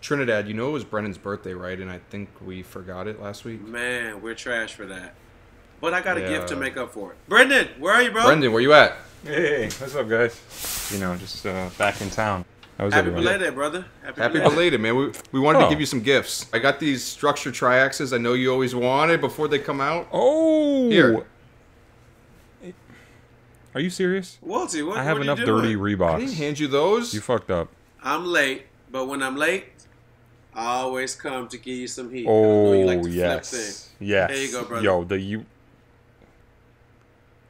Trinidad, you know it was Brennan's birthday, right? And I think we forgot it last week. Man, we're trash for that. But I got a gift to make up for it. Brendan, where are you, bro? Brendan, where you at? Hey, what's up, guys? You know, just back in town. How was Happy everyone? belated, brother. Happy belated, man. We wanted to give you some gifts. I got these structured triaxes I know you always wanted before they come out. Oh! Here. Are you serious? Welty, what I have what enough are you doing? dirty Reeboks. I didn't hand you those. You fucked up. I'm late, but when I'm late, I always come to give you some heat. I know you Oh, like to flip yes. things. Yes. There you go, brother. Yo,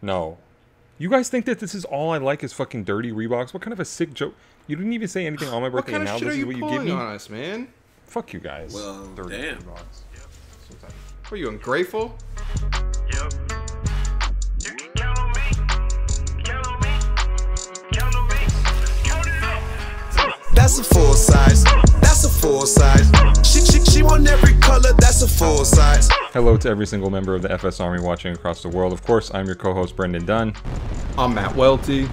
No. You guys think that this is all I like is fucking dirty Reeboks? What kind of a sick joke? You didn't even say anything on my What birthday, kind and of now shit this are is you what you give pulling me? on us, man? Fuck you guys. Well, Dirty damn. Reeboks. What are you, ungrateful? Yep. You can count on me. Count on me. Count on me. Count it up. That's a full size. That's a full size. She want every color. That's a full size. Hello to every single member of the FS Army watching across the world. Of course, I'm your co-host, Brendan Dunne. I'm Matt Welty.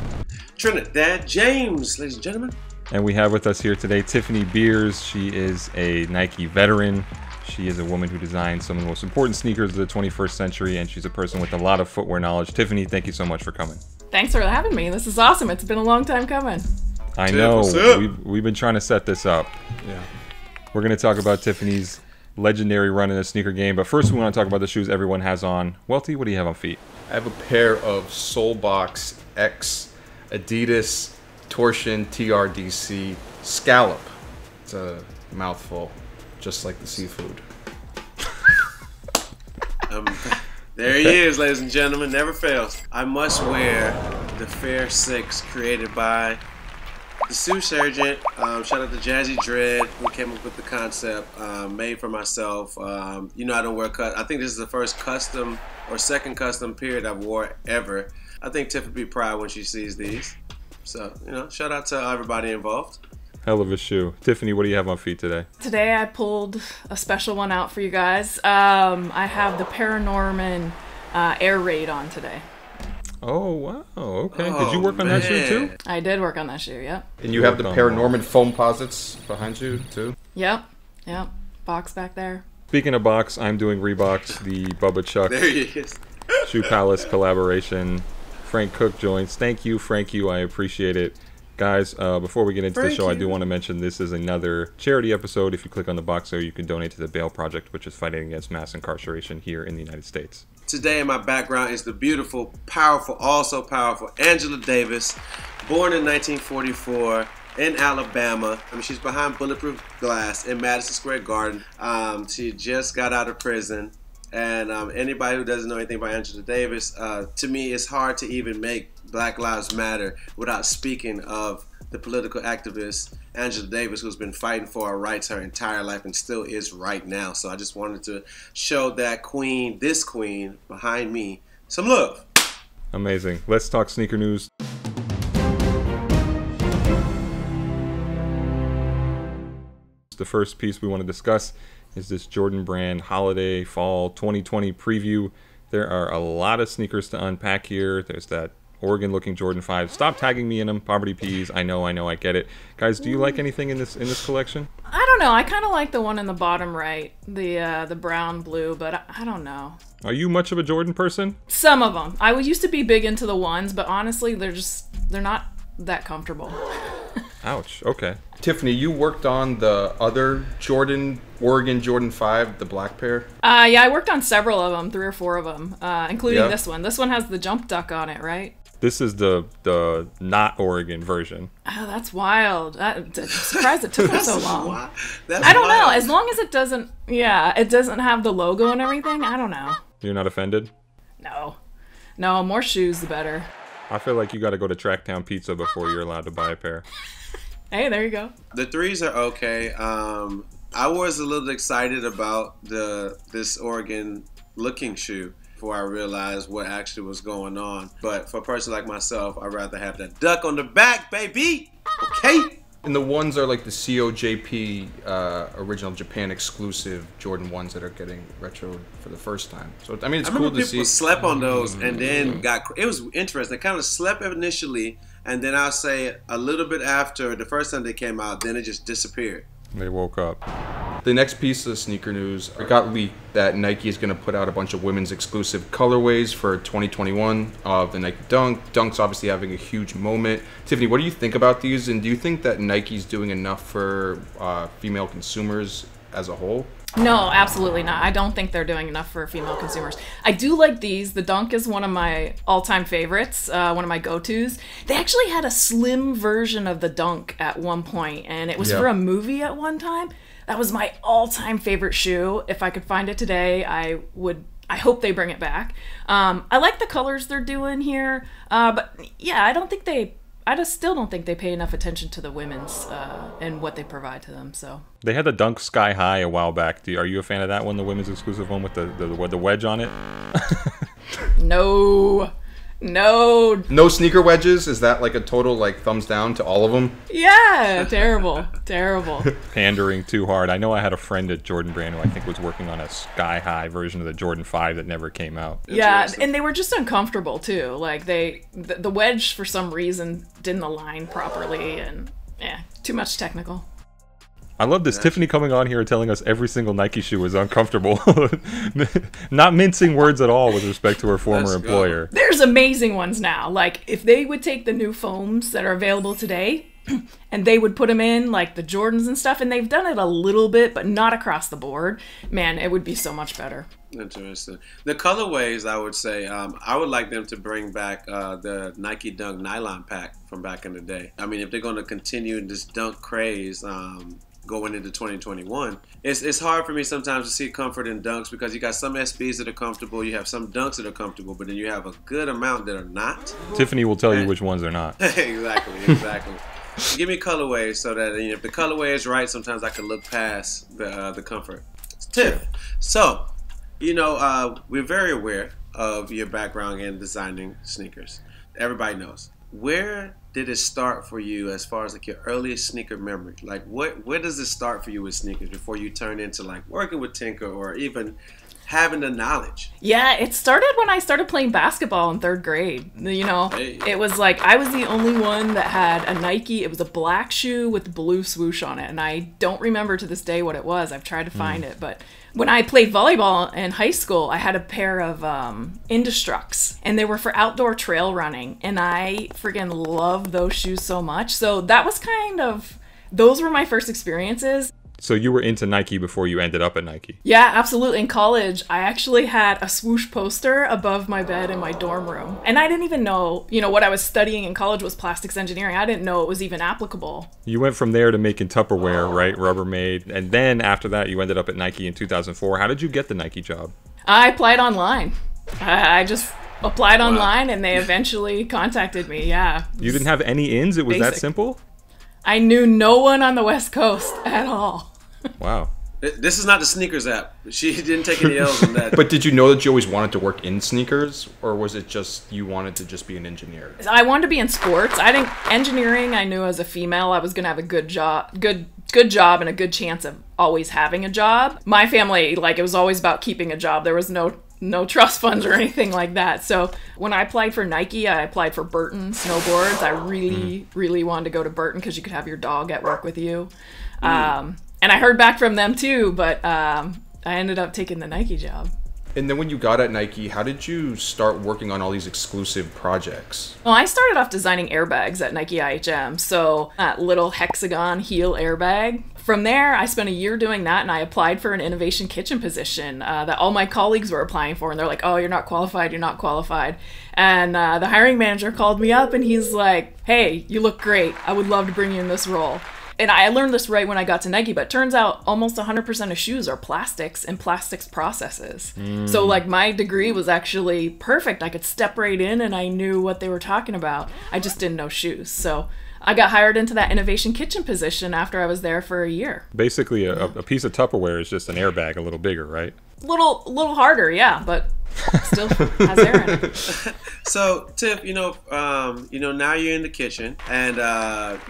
Trinidad James, ladies and gentlemen. And we have with us here today Tiffany Beers. She is a Nike veteran. She is a woman who designed some of the most important sneakers of the 21st century, and she's a person with a lot of footwear knowledge. Tiffany, thank you so much for coming. Thanks for having me. This is awesome. It's been a long time coming. I Tip, know. what's up? We've been trying to set this up. Yeah. We're going to talk about Tiffany's legendary run in the sneaker game, but first we want to talk about the shoes everyone has on. Welty, what do you have on feet? I have a pair of Soulbox X Adidas Torsion TRDC Scallop. It's a mouthful, just like the seafood. There he is, ladies and gentlemen. Never fails. I must wear the Fair 6 created by the Sue Sergeant. Shout out to Jazzy Dread who came up with the concept. Made for myself. You know I don't wear cut. I think this is the first custom or second custom period I've wore ever. I think Tiff would be proud when she sees these. So, you know, shout out to everybody involved. Hell of a shoe. Tiffany, what do you have on feet today? Today I pulled a special one out for you guys. I have the Paranorman Air Raid on today. Oh, wow. Okay. Oh, Did you work on that shoe too? man. I did work on that shoe, yep. And you have the Welcome. Paranorman foam posits behind you, too? Yep. Box back there. Speaking of box, I'm doing Reeboks, the Bubba Chuck There he is. Shoe Palace collaboration. Frank Cook joins. Thank you, Frank. I appreciate it. Guys, before we get into the Thank show, I you. do want to mention this is another charity episode. If you click on the box there, you can donate to the Bail Project, which is fighting against mass incarceration here in the United States. Today in my background is the beautiful, powerful, also powerful Angela Davis, born in 1944 in Alabama. I mean, she's behind bulletproof glass in Madison Square Garden. She just got out of prison. And anybody who doesn't know anything about Angela Davis, to me, it's hard to even make Black Lives Matter without speaking of the political activist Angela Davis, who's been fighting for our rights her entire life and still is right now. So I just wanted to show that queen, this queen behind me, some love. Amazing. Let's talk sneaker news. The first piece we want to discuss is this Jordan Brand Holiday Fall 2020 preview. There are a lot of sneakers to unpack here. There's that Oregon looking Jordan 5. Stop tagging me in them. Poverty Peas. I know, I get it. Guys, do you like anything in this collection? I don't know. I kind of like the one in the bottom right, the brown blue, but I don't know. Are you much of a Jordan person? Some of them. I used to be big into the ones, but honestly, they're not that comfortable. Ouch. Okay. Tiffany, you worked on the other Oregon Jordan 5, the black pair. Yeah, I worked on several of them, 3 or 4 of them, including Yeah. this one. This one has the jump duck on it, right? This is the not Oregon version. Oh, that's wild. I'm surprised it took them so long. Why? That's I don't know. wild. As long as it doesn't have the logo and everything, I don't know. You're not offended? No, more shoes, the better. I feel like you got to go to Tracktown Pizza before you're allowed to buy a pair. Hey, there you go. The threes are okay. I was a little excited about this Oregon looking shoe before I realized what actually was going on. But for a person like myself, I'd rather have that duck on the back, baby. Okay. And the ones are like the COJP original Japan exclusive Jordan 1s that are getting retro for the first time. So, I mean, it's I cool remember to people see. slept on those and then it was interesting. They kind of slept initially, and then I'll say a little bit after the first time they came out, then it just disappeared. They woke up. The next piece of sneaker news, it got leaked that Nike is going to put out a bunch of women's exclusive colorways for 2021 of the Nike Dunk. Dunk's obviously having a huge moment. Tiffany, what do you think about these? And do you think that Nike's doing enough for female consumers as a whole? No, absolutely not. I don't think they're doing enough for female consumers. I do like these. The Dunk is one of my all-time favorites, one of my go-tos. They actually had a slim version of the Dunk at one point, and it was for a movie at one time. That was my all-time favorite shoe. If I could find it today, I hope they bring it back. I like the colors they're doing here, but yeah, I just still don't think they pay enough attention to the women's and what they provide to them. So They had the Dunk Sky High a while back. Are you a fan of that one, the women's exclusive one with the wedge on it? No. No sneaker wedges? Is that like a total like thumbs down to all of them? Yeah, terrible. Pandering too hard. I know I had a friend at Jordan Brand who I think was working on a Sky High version of the Jordan 5 that never came out. Yeah, and they were just uncomfortable too. Like the wedge for some reason didn't align properly, and too much technical. I love this. Tiffany coming on here and telling us every single Nike shoe is uncomfortable. Not mincing words at all with respect to her former employer. There's amazing ones now. Like, if they would take the new foams that are available today and they would put them in, like the Jordans and stuff, and they've done it a little bit, but not across the board, man, it would be so much better. Interesting. The colorways, I would say, I would like them to bring back the Nike Dunk Nylon Pack from back in the day. I mean, if they're going to continue this dunk craze, going into 2021, it's hard for me sometimes to see comfort in dunks because you got some SBs that are comfortable, you have some dunks that are comfortable, but then you have a good amount that are not. Tiffany will tell you which ones are not. Exactly. Give me colorways so that if the colorway is right, sometimes I can look past the comfort. Tiff, so we're very aware of your background in designing sneakers. Everybody knows. Where did it start for you as far as like your earliest sneaker memory? Like where does it start for you with sneakers before you turn into like working with Tinker or even having the knowledge? Yeah, it started when I started playing basketball in 3rd grade. It was like I was the only one that had a Nike. It was a black shoe with blue swoosh on it, and I don't remember to this day what it was. I've tried to find it, but when I played volleyball in high school, I had a pair of Indestructs, and they were for outdoor trail running, and I friggin' loved those shoes so much. So those were my first experiences. So you were into Nike before you ended up at Nike? Yeah, absolutely. In college, I actually had a swoosh poster above my bed in my dorm room. And I didn't even know, what I was studying in college was plastics engineering. I didn't know it was even applicable. You went from there to making Tupperware, right? Rubbermaid. And then after that, you ended up at Nike in 2004. How did you get the Nike job? I applied online. I just applied online, and they eventually contacted me. Yeah. You didn't have any ins? It was that simple? I knew no one on the West Coast at all. Wow. This is not the sneakers app. She didn't take any L's on that. But did you know that you always wanted to work in sneakers, or was it just you wanted to just be an engineer? I wanted to be in sports. Engineering, I knew as a female I was going to have a good job and a good chance of always having a job. My family, it was always about keeping a job. There was no trust funds or anything like that. So when I applied for Nike, I applied for Burton snowboards. I really, really wanted to go to Burton because you could have your dog at work with you. And I heard back from them too, but I ended up taking the Nike job. And then when you got at Nike, how did you start working on all these exclusive projects? Well, I started off designing airbags at Nike IHM. So that little hexagon heel airbag. From there, I spent a year doing that, and I applied for an innovation kitchen position that all my colleagues were applying for. And they're like, oh, you're not qualified. And the hiring manager called me up, and he's like, hey, you look great. I would love to bring you in this role. And I learned this right when I got to Nike, but it turns out almost 100% of shoes are plastics and plastics processes. So my degree was actually perfect. I could step right in and I knew what they were talking about. I just didn't know shoes. So I got hired into that innovation kitchen position after I was there for a year. Basically, a piece of Tupperware is just an airbag a little bigger, right? Little harder, yeah, but still has air in it. So, Tiff, now you're in the kitchen, and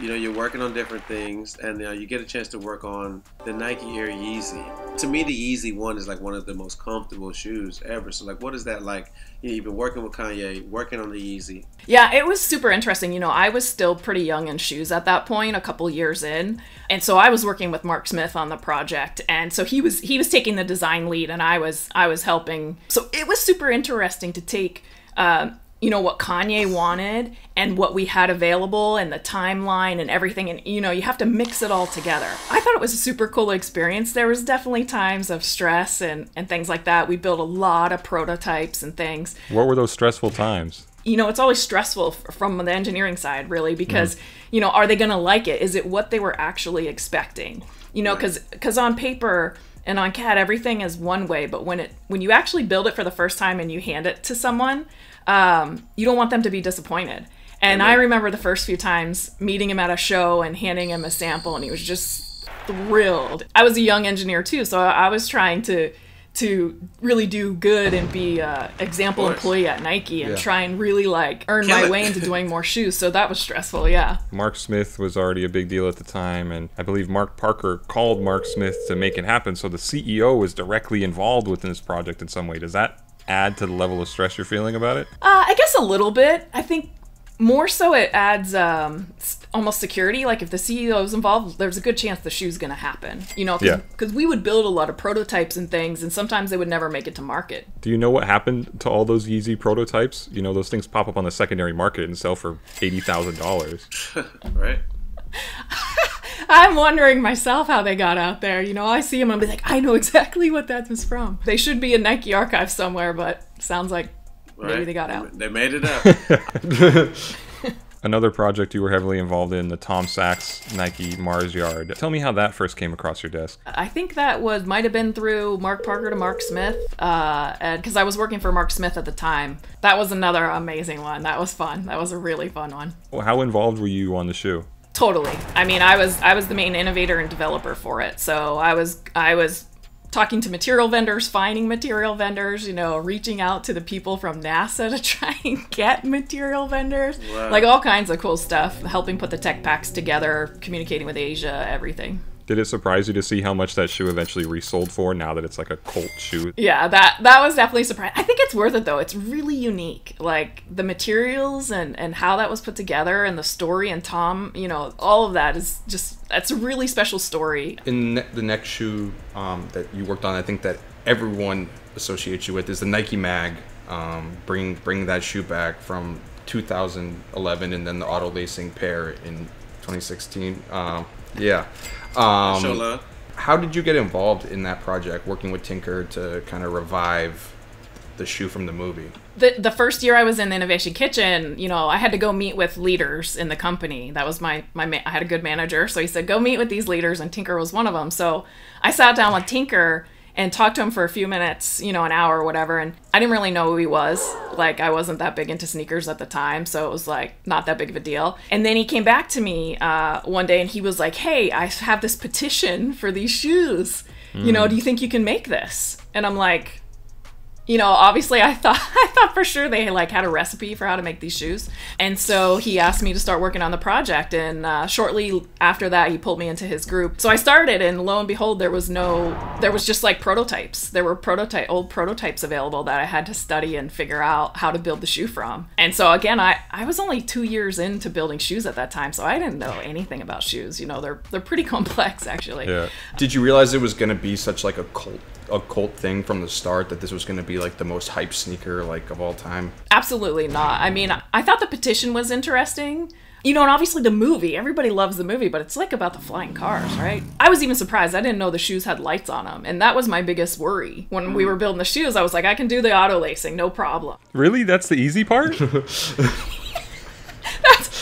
you're working on different things, and you get a chance to work on the Nike Air Yeezy. To me, the Yeezy 1 is like one of the most comfortable shoes ever. So like, what is that like? You've been working with Kanye, working on the Yeezy. Yeah, it was super interesting. I was still pretty young in shoes at that point, a couple years in. And so I was working with Mark Smith on the project. And so he was taking the design lead and I was helping. So it was super interesting to take what Kanye wanted and what we had available and the timeline and everything. And, you have to mix it all together. I thought it was a super cool experience. There was definitely times of stress and things like that. We built a lot of prototypes and things. What were those stressful times? It's always stressful from the engineering side, really, because, are they going to like it? Is it what they were actually expecting? Because on paper and on CAD, everything is one way. But when you actually build it for the first time and you hand it to someone, you don't want them to be disappointed. And I remember the first few times meeting him at a show and handing him a sample, and he was just thrilled. I was a young engineer too, so I was trying to really do good and be an example employee at Nike and try and really earn my way into doing more shoes. So that was stressful, yeah. Mark Smith was already a big deal at the time, and I believe Mark Parker called Mark Smith to make it happen. So the CEO was directly involved with this project in some way. Does that add to the level of stress you're feeling about it? I guess a little bit. I think more so it adds almost security. Like if the CEO is involved, there's a good chance the shoe's going to happen. Because we would build a lot of prototypes and things, and sometimes they would never make it to market. Do you know what happened to all those Yeezy prototypes? Those things pop up on the secondary market and sell for $80,000. Right. I'm wondering myself how they got out there. I see them and I'll be like, I know exactly what that was from. They should be in Nike archive somewhere, but sounds like maybe they got out. They made it up. Another project you were heavily involved in, the Tom Sachs Nike Mars Yard. Tell me how that first came across your desk. I think that might have been through Mark Parker to Mark Smith, and because I was working for Mark Smith at the time. That was another amazing one. That was fun. That was a really fun one. Well, how involved were you on the shoe? Totally. I mean, I was the main innovator and developer for it. So I was talking to material vendors, finding material vendors, reaching out to the people from NASA to try and get material vendors. Wow. Like all kinds of cool stuff, helping put the tech packs together, communicating with Asia, everything. Did it surprise you to see how much that shoe eventually resold for now that it's like a cult shoe? Yeah, that was definitely surprising. I think it's worth it though. It's really unique. Like the materials and how that was put together and the story and Tom, all of that is just, that's a really special story. In the next shoe that you worked on, I think that everyone associates you with is the Nike Mag. Bring that shoe back from 2011 and then the auto lacing pair in 2016. Yeah. Show love. How did you get involved in that project, working with Tinker to kind of revive the shoe from the movie? The first year I was in the Innovation Kitchen, I had to go meet with leaders in the company. That was I had a good manager, so he said, go meet with these leaders, and Tinker was one of them. So I sat down with Tinker and talked to him for a few minutes, an hour or whatever, and I didn't really know who he was. Like, I wasn't that big into sneakers at the time, so it was, not that big of a deal. And then he came back to me one day, and he was like, hey, I have this petition for these shoes. Do you think you can make this? And I'm like, obviously I thought for sure they had a recipe for how to make these shoes. And so he asked me to start working on the project. And shortly after that, he pulled me into his group. So I started, and lo and behold, there was just prototypes. There were old prototypes available that I had to study and figure out how to build the shoe from. And so again, I was only 2 years into building shoes at that time. So I didn't know anything about shoes. They're pretty complex actually. Yeah. Did you realize it was going to be such a cult thing from the start, that this was going to be the most hyped sneaker of all time? Absolutely not. I mean, I thought the petition was interesting. And obviously the movie, everybody loves the movie, but it's about the flying cars, right? I was even surprised. I didn't know the shoes had lights on them. And that was my biggest worry. When we were building the shoes, I was like, I can do the auto lacing, no problem. Really? That's the easy part?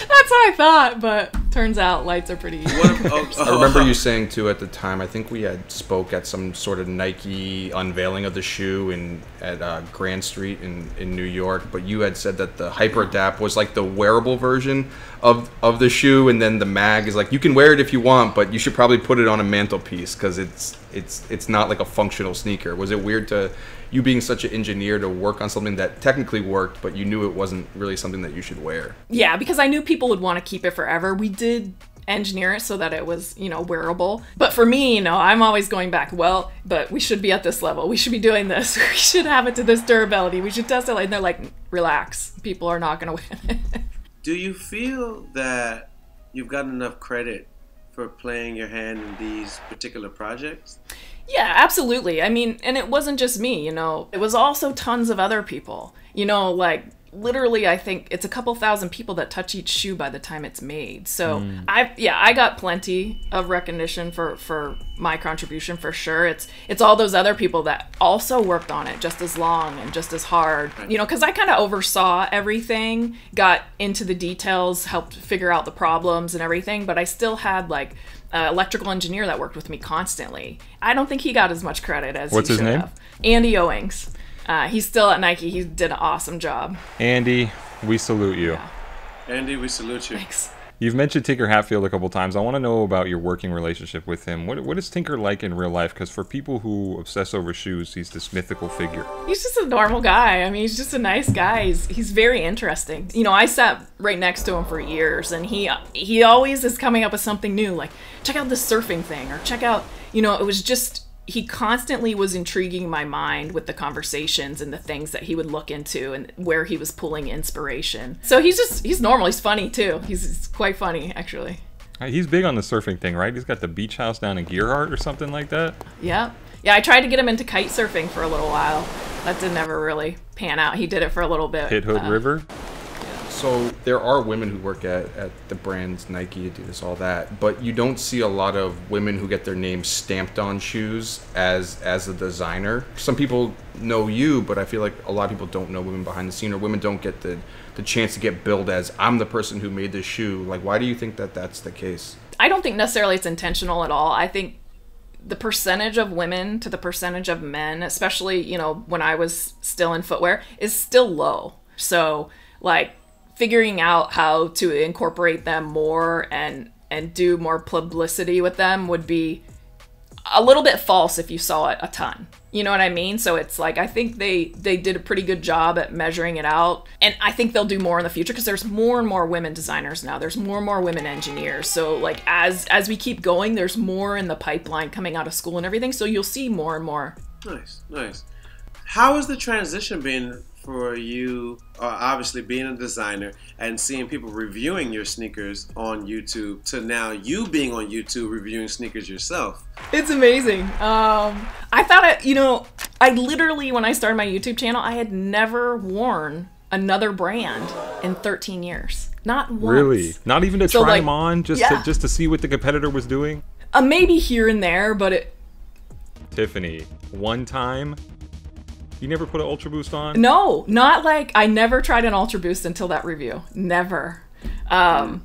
That's what I thought, but turns out lights are pretty easy. I remember you saying too at the time, I think we had spoke at some sort of Nike unveiling of the shoe at Grand Street in New York, but you had said that the Hyper Adapt was the wearable version of the shoe, and then the Mag is you can wear it if you want, but you should probably put it on a mantelpiece because it's not a functional sneaker. Was it weird to you, being such an engineer, to work on something that technically worked, but you knew it wasn't really something that you should wear? Yeah, because I knew people would want to keep it forever. We did engineer it so that it was, wearable. But for me, I'm always going back, well, but we should be at this level. We should be doing this. We should have it to this durability. We should test it. And they're like, relax. People are not going to win. Do you feel that you've gotten enough credit for playing your hand in these particular projects? Yeah, absolutely. I mean, and it wasn't just me, it was also tons of other people, like literally, I think it's a couple thousand people that touch each shoe by the time it's made. So I got plenty of recognition for my contribution for sure. It's all those other people that also worked on it just as long and just as hard, because I kind of oversaw everything, got into the details, helped figure out the problems and everything, but I still had like electrical engineer that worked with me constantly. I don't think he got as much credit as What's he his should name? have. Andy Owings. He's still at Nike. He did an awesome job. Andy, we salute you. Yeah. Andy, we salute you. Thanks. You've mentioned Tinker Hatfield a couple times. I want to know about your working relationship with him. What is Tinker like in real life? Because for people who obsess over shoes, he's this mythical figure. He's just a normal guy. I mean, he's just a nice guy. He's very interesting. I sat right next to him for years, and he always is coming up with something new, like check out this surfing thing, or check out, it was just, he constantly was intriguing my mind with the conversations and the things that he would look into and where he was pulling inspiration. So he's normal. He's funny too. He's quite funny, actually. He's big on the surfing thing, right? He's got the beach house down in Gearhart or something like that. Yeah. I tried to get him into kite surfing for a little while. That didn't ever really pan out. He did it for a little bit. Hit Hood River. So there are women who work at the brands Nike, Adidas, all that, but you don't see a lot of women who get their names stamped on shoes as a designer. Some people know you, but I feel like a lot of people don't know women behind the scene, or women don't get the chance to get billed as, I'm the person who made this shoe. Like, why do you think that that's the case? I don't think necessarily it's intentional at all. I think the percentage of women to the percentage of men, especially, when I was still in footwear, is still low. So, like, figuring out how to incorporate them more and do more publicity with them would be a little bit false if you saw it a ton. You know what I mean? So it's like, I think they did a pretty good job at measuring it out. And I think they'll do more in the future because there's more and more women designers now. There's more and more women engineers. So like as we keep going, there's more in the pipeline coming out of school and everything. So you'll see more and more. Nice. How has the transition been for you, obviously being a designer and seeing people reviewing your sneakers on YouTube to now you being on YouTube reviewing sneakers yourself? It's amazing. I thought, I literally, when I started my YouTube channel, I had never worn another brand in 13 years. Not once. Really? Not even to So, try like, them on, just to see what the competitor was doing? Maybe here and there, but Tiffany, one time, you never put an Ultra Boost on? no, not like, I never tried an Ultra Boost until that review. Never. Promise.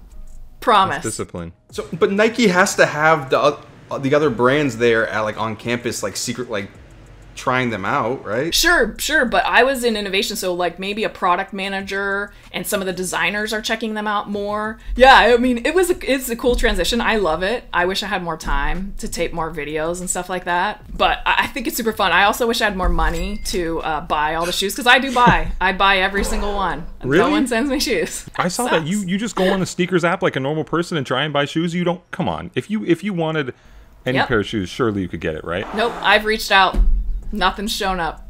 That's discipline. So, but Nike has to have the other brands there at like on campus, like secret, like trying them out, right? Sure, but I was in innovation, so like maybe a product manager and some of the designers are checking them out more. Yeah, I mean, it's a cool transition. I love it. I wish I had more time to tape more videos and stuff like that, but I think it's super fun. I also wish I had more money to buy all the shoes, because I do buy. I buy every single one. Really? No one sends me shoes. I saw that you just go on the sneakers app like a normal person and try and buy shoes. You don't, come on. If you wanted any Yep. pair of shoes, surely you could get it, right? Nope, I've reached out. Nothing's shown up.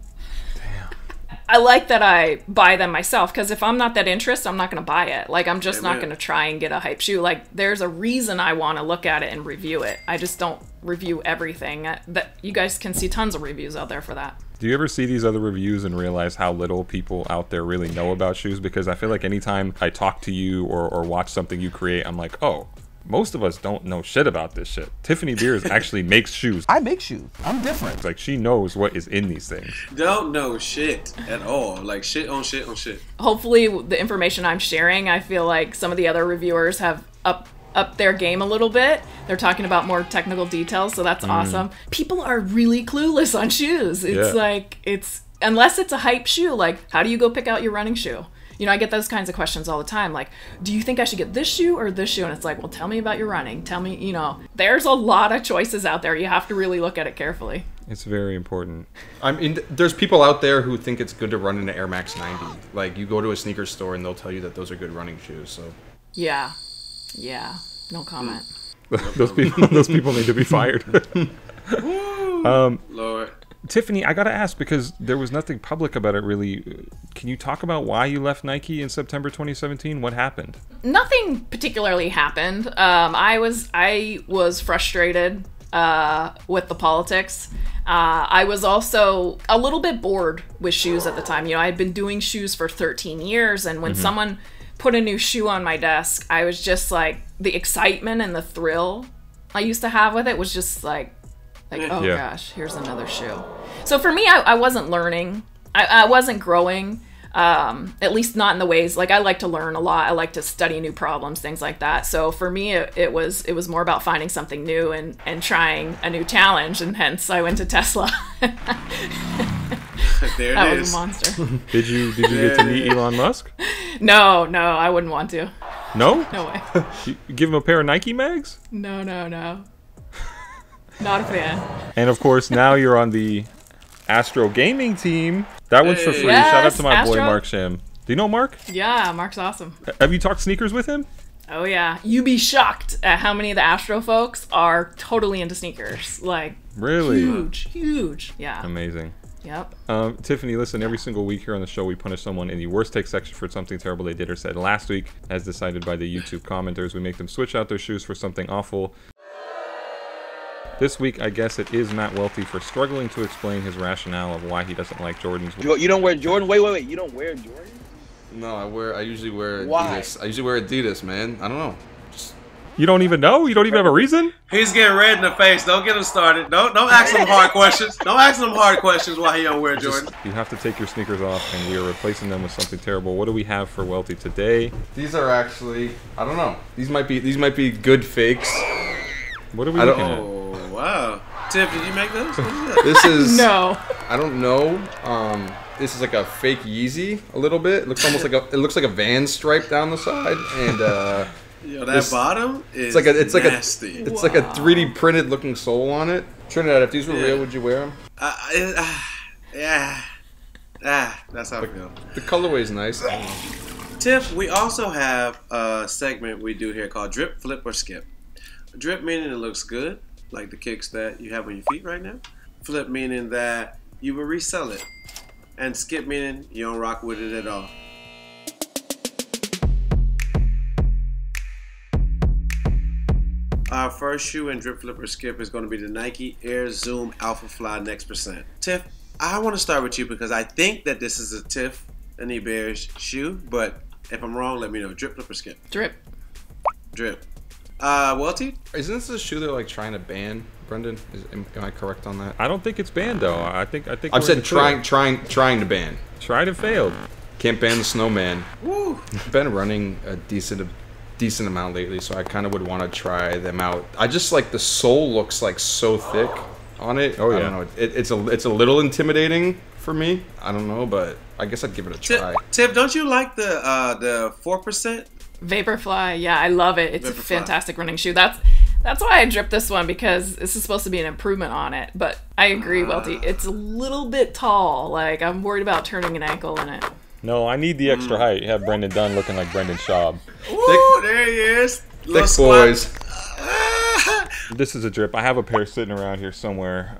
Damn. I like that I buy them myself, because if I'm not that interested, I'm not going to buy it. Like, I'm just not going to try and get a hype shoe. Like, there's a reason I want to look at it and review it. I just don't review everything. That you guys can see tons of reviews out there for that. Do you ever see these other reviews and realize how little people out there really know about shoes? Because I feel like anytime I talk to you or watch something you create, I'm like, oh, most of us don't know shit about this shit. Tiffany Beers actually makes shoes. I make shoes. I'm different. It's like she knows what is in these things. Don't know shit at all. Like shit on shit on shit. Hopefully, the information I'm sharing, I feel like some of the other reviewers have up their game a little bit. They're talking about more technical details, so that's awesome. People are really clueless on shoes. It's like, unless it's a hype shoe, like, how do you go pick out your running shoe? I get those kinds of questions all the time. Like, do you think I should get this shoe or this shoe? And it's like, well, tell me about your running. Tell me, there's a lot of choices out there. You have to really look at it carefully. It's very important. I mean, there's people out there who think it's good to run in an Air Max 90. Like, you go to a sneaker store and they'll tell you that those are good running shoes. So Yeah. No comment. those people need to be fired. Lord. Tiffany, I gotta ask, because there was nothing public about it really. Can you talk about why you left Nike in September 2017? What happened? Nothing particularly happened. I was frustrated with the politics. I was also a little bit bored with shoes at the time. You know, I had been doing shoes for 13 years, and when someone put a new shoe on my desk, I was just like, the excitement and the thrill I used to have with it was just like oh gosh, here's another shoe. So for me, I wasn't learning. I wasn't growing. At least not in the ways, like, I like to learn a lot. I like to study new problems, things like that. So for me, it was more about finding something new and trying a new challenge, and hence I went to Tesla. There That it was is. a monster. Did you get to meet Elon Musk? No, I wouldn't want to. No? No way. You give him a pair of Nike mags? No. Not a fan. And of course, now you're on the Astro Gaming team. That one's for free. Yes, Shout out to my boy Astro. Mark Sham. Do you know Mark? Yeah, Mark's awesome. Have you talked sneakers with him? Oh yeah, you'd be shocked at how many of the Astro folks are totally into sneakers. Like, Really? huge. Yeah. Amazing. Yep. Tiffany, listen, every single week here on the show, we punish someone in the worst take section for something terrible they did or said last week. As decided by the YouTube commenters, we make them switch out their shoes for something awful. This week, I guess it is Matt Welty for struggling to explain his rationale of why he doesn't like Jordans. You don't wear Jordan? Wait. You don't wear Jordan? No, I usually wear Adidas. Why? I usually wear Adidas, man. I don't know. Just You don't even know? You don't even have a reason? He's getting red in the face. Don't get him started. Don't ask him hard questions. Don't ask him hard questions while he don't wear Jordan. You have to take your sneakers off, and we are replacing them with something terrible. What do we have for Welty today? these are actually, I don't know. These might be good fakes. What are we I don't- looking at? Oh, wow. Tiff, did you make those? What is that? This is No. I don't know. This is like a fake Yeezy a little bit. It looks almost like a Van stripe down the side, and Yo, that This- bottom is it's nasty. it's like a 3D printed looking sole on it. Trinidad, if these were real, would you wear them? Yeah. That's how I feel. The colorway is nice. Tiff, we also have a segment we do here called Drip, Flip, or Skip. Drip meaning it looks good, like the kicks that you have on your feet right now. Flip meaning that you will resell it. And skip meaning you don't rock with it at all. Our first shoe in Drip, Flip, or Skip is going to be the Nike Air Zoom Alpha Fly Next Percent. Tiff, I want to start with you because I think that this is a Tiffany Beers shoe, but if I'm wrong, let me know. Drip, Flip, or Skip? Drip. Drip. Welty? Isn't this a shoe they're like trying to ban, Brendan? Am I correct on that? I don't think it's banned, though. I think. I've we're in said the clear. trying to ban. Tried and failed. Can't ban the snowman. Woo! I've been running a decent amount lately, so I kind of would want to try them out. I just like the sole looks like so thick on it. Oh, I yeah. don't know. It's a little intimidating for me. I don't know, but I guess I'd give it a try. Tiff, don't you like the 4%? Vaporfly, yeah, I love it. It's a Vaporfly. fantastic running shoe. That's why I dripped this one, because this is supposed to be an improvement on it. But I agree, Welty. It's a little bit tall. Like, I'm worried about turning an ankle in it. No, I need the extra height. You have Brendan Dunne looking like Brendan Schaub. Ooh, there he is. Little Thick squat. boys. This is a drip. I have a pair sitting around here somewhere.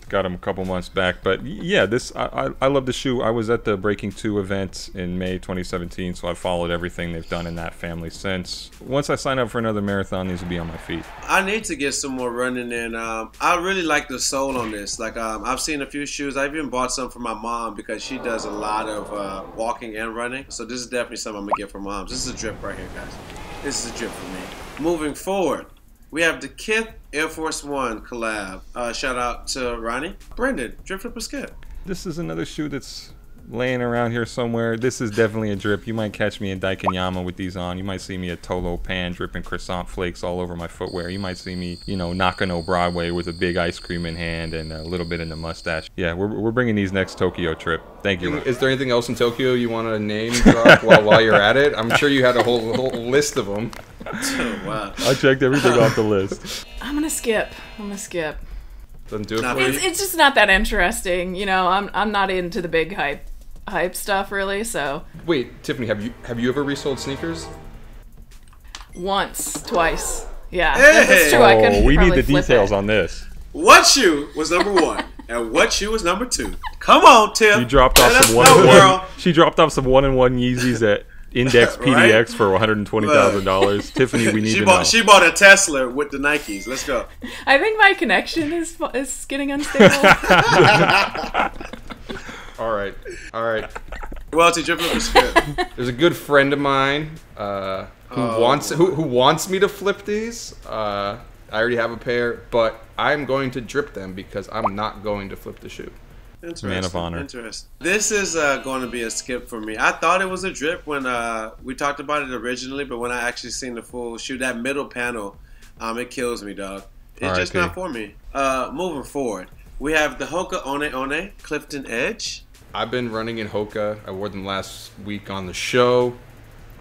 Got them a couple months back, but yeah, I love the shoe. I was at the Breaking 2 event in May 2017, so I've followed everything they've done in that family since. Once I sign up for another marathon, these will be on my feet. I need to get some more running in. I really like the sole on this. Like, I've seen a few shoes. I've even bought some for my mom because she does a lot of walking and running. So this is definitely something I'm gonna get for moms. This is a drip right here, guys. This is a drip for me. Moving forward, we have the Kith Air Force One collab. Shout out to Ronnie. Brendan, drip, flip, or skip? This is another shoe that's laying around here somewhere. This is definitely a drip. You might catch me in Daikanyama with these on. You might see me at Tolo Pan dripping croissant flakes all over my footwear. You might see me, Nakano Broadway with a big ice cream in hand and a little bit in the mustache. Yeah, we're bringing these next Tokyo trip. Thank you. Is there anything else in Tokyo you want to name drop while you're at it? I'm sure you had a whole list of them. Oh, wow. I checked everything off the list. I'm gonna skip. Doesn't do it Not for you. It's just not that interesting. I'm not into the big hype stuff really. So Wait, Tiffany, have you ever resold sneakers? Once, twice. Yeah, Hey! that's true. I could Oh, we need probably the flip details it. on this. What shoe was number 1 and what shoe was number 2? Come on, Tiff. You dropped off Let us some know, girl. She dropped off some 1-in-1 Yeezys at Index Right? PDX for $120,000. Tiffany, we need She to bought know. she bought a Tesla with the Nikes. Let's go. I think my connection is getting unstable. All right. Welty, drip flip or skip. There's a good friend of mine who wants me to flip these. I already have a pair, but I'm going to drip them because I'm not going to flip the shoe. Interesting. Man of honor. Interesting. This is going to be a skip for me. I thought it was a drip when we talked about it originally, but when I actually seen the full shoe, that middle panel, it kills me, dog. It's just R.I.P. not for me. Moving forward, we have the Hoka One Clifton Edge. I've been running in Hoka. I wore them last week on the show.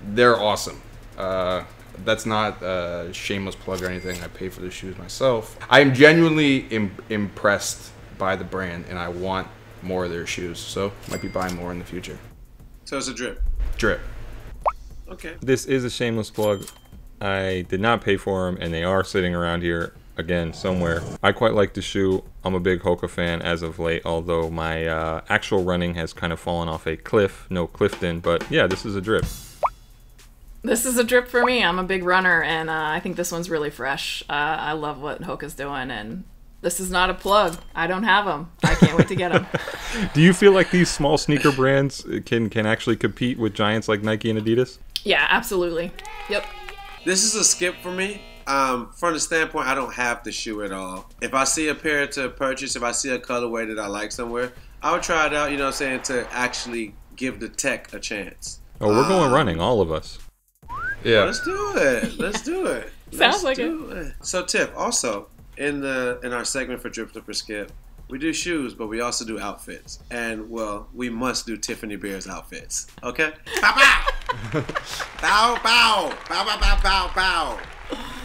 They're awesome. That's not a shameless plug or anything. I pay for the shoes myself. I am genuinely impressed by the brand, and I want more of their shoes. So might be buying more in the future. So it's a drip. Drip. Okay. This is a shameless plug. I did not pay for them, and they are sitting around here again somewhere. I quite like the shoe. I'm a big Hoka fan as of late, although my actual running has kind of fallen off a cliff. No Clifton, but yeah, this is a drip. This is a drip for me. I'm a big runner, and I think this one's really fresh. I love what Hoka's doing, and this is not a plug. I don't have them. I can't wait to get them. Do you feel like these small sneaker brands can actually compete with giants like Nike and Adidas? Yeah, absolutely. Yep. This is a skip for me. From the standpoint, I don't have the shoe at all. If I see a pair to purchase, if I see a colorway that I like somewhere, I would try it out, you know what I'm saying, to actually give the tech a chance. Oh, we're going running, all of us. Yeah. Let's do it. Let's do it. Sounds like it. So, Tiff, also, in our segment for Drip Flip or Skip, we do shoes, but we also do outfits. And, well, we must do Tiffany Beers outfits. Okay? Bow, bow! Bow, bow! Bow, bow, bow, bow, bow!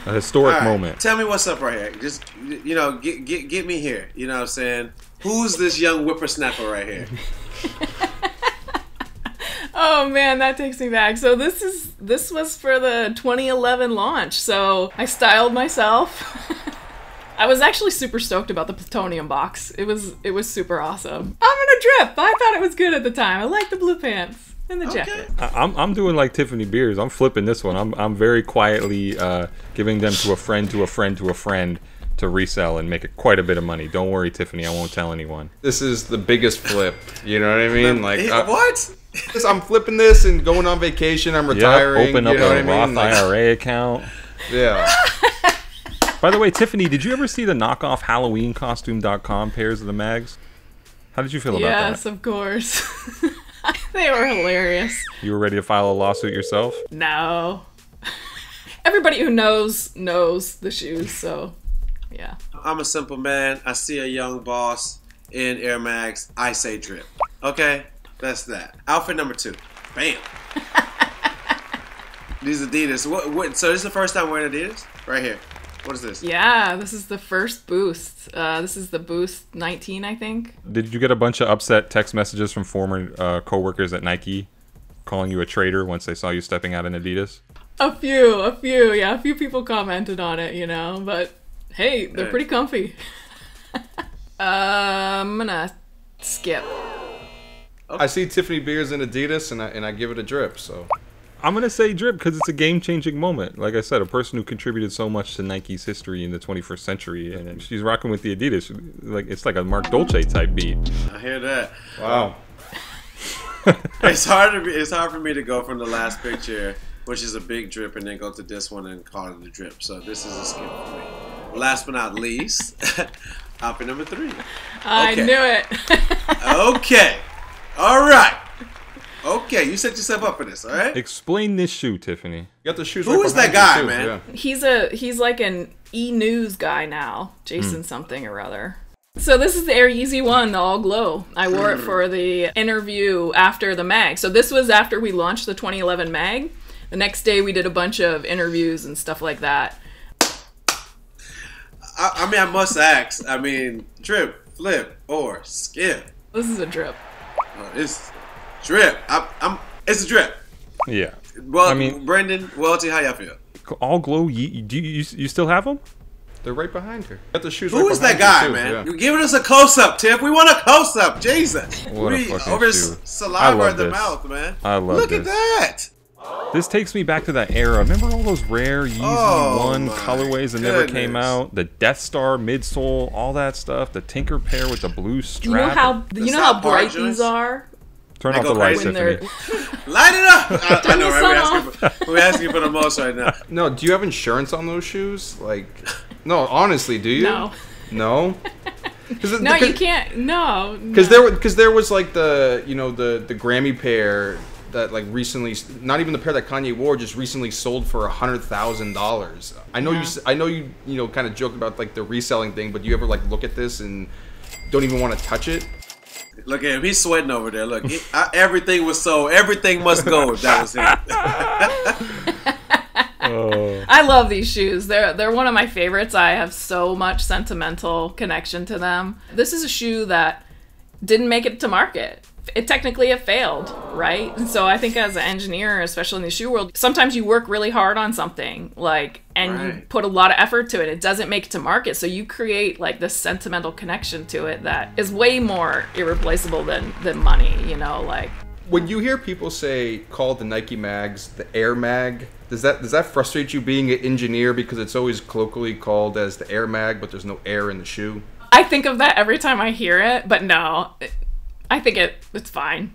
A historic All right, moment. Tell me what's up right here. Just, you know, get me here. You know what I'm saying? Who's this young whippersnapper right here? Oh man, that takes me back. So this was for the 2011 launch. So I styled myself. I was actually super stoked about the plutonium box. It was super awesome. I'm gonna drip. I thought it was good at the time. I like the blue pants and the jacket. I'm doing like Tiffany Beers. I'm flipping this one. I'm very quietly giving them to a friend to a friend to a friend to resell and make quite a bit of money. Don't worry, Tiffany. I won't tell anyone. This is the biggest flip. You know what I mean? Like what? I'm flipping this and going on vacation. I'm retiring. Open up you know a what I mean? Roth Like, IRA account. Yeah. By the way, Tiffany, did you ever see the knockoff HalloweenCostume.com pairs of the mags? How did you feel about Yes, that? of course. They were hilarious. You were ready to file a lawsuit yourself? No. Everybody who knows the shoes, so yeah. I'm a simple man. I see a young boss in Air Max. I say drip. Okay? That's that. Outfit number 2. Bam. These Adidas. What? So this is the first time wearing Adidas? Right here. What is this? Yeah, this is the first Boost. This is the Boost 19, I think. Did you get a bunch of upset text messages from former coworkers at Nike calling you a traitor once they saw you stepping out in Adidas? A few. Yeah, a few people commented on it, you know, but hey, they're pretty comfy. I'm gonna skip. I see Tiffany Beers in Adidas, and I give it a drip. So I'm going to say drip because it's a game-changing moment. Like I said, a person who contributed so much to Nike's history in the 21st century, and she's rocking with the Adidas. Like it's like a Mark Dolce type beat. I hear that. wow. It's hard for me to go from the last picture, which is a big drip, and then go to this one and call it a drip. So this is a skip for me. Last but not least, outfit number 3. I knew it. Okay. All right. Okay, you set yourself up for this, all right? Explain this shoe, Tiffany. You got the shoes. Who right is that behind guy, you, too. man? Yeah. He's like an e-news guy now, Jason something or other. So this is the Air Yeezy one, the all glow. I wore it for the interview after the mag. So this was after we launched the 2011 mag. The next day we did a bunch of interviews and stuff like that. I mean, I must ask. I mean, drip, flip, or skip. This is a drip. It's drip. It's a drip. Yeah. Well, I mean- Brendan, Welty, how y'all feel? all glow. Do you still have them? They're right behind her. Got the shoes. Who right is that behind guy, her, too, man? yeah. You're giving us a close-up, Tiff. We want a close-up. Jesus. What a We fucking over shoe. saliva I love in the this. mouth, man. I love Look this. at that. This takes me back to that era. Remember all those rare Yeezy Oh, 1 my colorways that never came goodness. out? The Death Star midsole, all that stuff. The Tinker pair with the blue strap. You know how South Park bright joints? these are Turn They off go the lights, when Tiffany. they're Light it up. I know, the right? We're asking for the most right now. No, do you have insurance on those shoes? Like, no, honestly, do you? no, No. no, you can't. No, Because there was like the the Grammy pair that like recently, not even the pair that Kanye wore, just recently sold for $100,000. I know you kind of joke about like the reselling thing, but do you ever like look at this and don't even want to touch it? Look at him. He's sweating over there. Look, everything was sold. Everything must go if that was him. Oh. I love these shoes. They're one of my favorites. I have so much sentimental connection to them. This is a shoe that didn't make it to market. It failed, right? And so I think as an engineer, especially in the shoe world, sometimes you work really hard on something, and you Right. put a lot of effort to it. It doesn't make it to market, so you create like this sentimental connection to it that is way more irreplaceable than money. When you hear people say call the Nike mags the Air Mag, does that frustrate you being an engineer because it's always colloquially called as the Air Mag, but there's no air in the shoe? I think of that every time I hear it, but no, I think it's fine.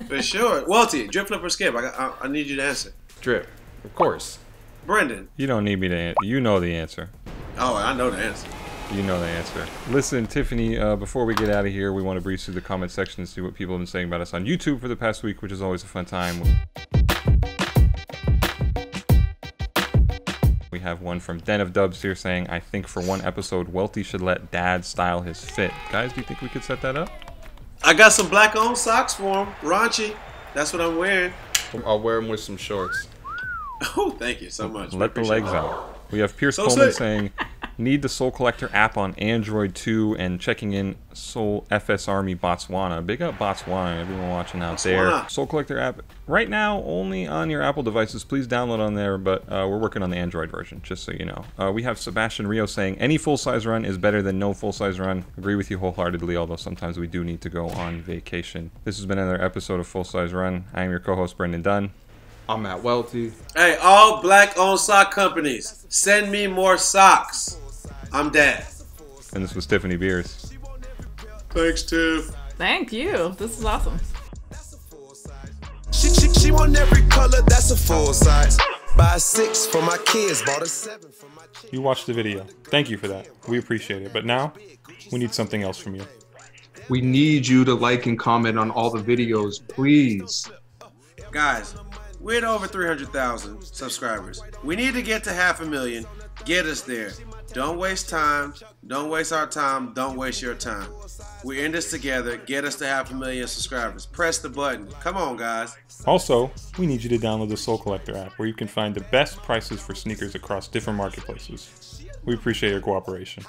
For sure. Welty, drip, flip, or skip? I need you to answer. Drip, of course. Brendan. You don't need me to answer. You know the answer. Oh, I know the answer. You know the answer. Listen, Tiffany, before we get out of here, we want to breeze through the comment section and see what people have been saying about us on YouTube for the past week, which is always a fun time. We have one from Den of Dubs here saying, I think for one episode, Welty should let Dad style his fit. Guys, do you think we could set that up? I got some black-owned socks for him. Raunchy. That's what I'm wearing. I'll wear them with some shorts. Oh, thank you so much. Let the Appreciate legs it. out. We have Pierce So Coleman sick. saying, need the Soul Collector app on Android 2 and checking in Soul FS Army Botswana. Big up Botswana, everyone watching out there. Botswana. Soul Collector app, right now, only on your Apple devices. Please download on there, but we're working on the Android version, just so you know. We have Sebastian Rio saying, any full-size run is better than no full-size run. Agree with you wholeheartedly, although sometimes we do need to go on vacation. This has been another episode of Full Size Run. I am your co-host, Brendan Dunne. I'm at Welty. Hey, all black-owned sock companies, send me more socks. I'm Dad. And this was Tiffany Beers. Thanks, Tiff. Thank you. This is awesome. She want every color, that's a full size. Buy a 6 for my kids, bought a 7 for my chick. You watched the video. Thank you for that. We appreciate it. But now, we need something else from you. We need you to like and comment on all the videos, please. Guys, we're at over 300,000 subscribers. We need to get to 500,000. Get us there. Don't waste time. Don't waste our time. Don't waste your time. We're in this together. Get us to 500,000 subscribers. Press the button. Come on, guys. Also, we need you to download the Soul Collector app where you can find the best prices for sneakers across different marketplaces. We appreciate your cooperation.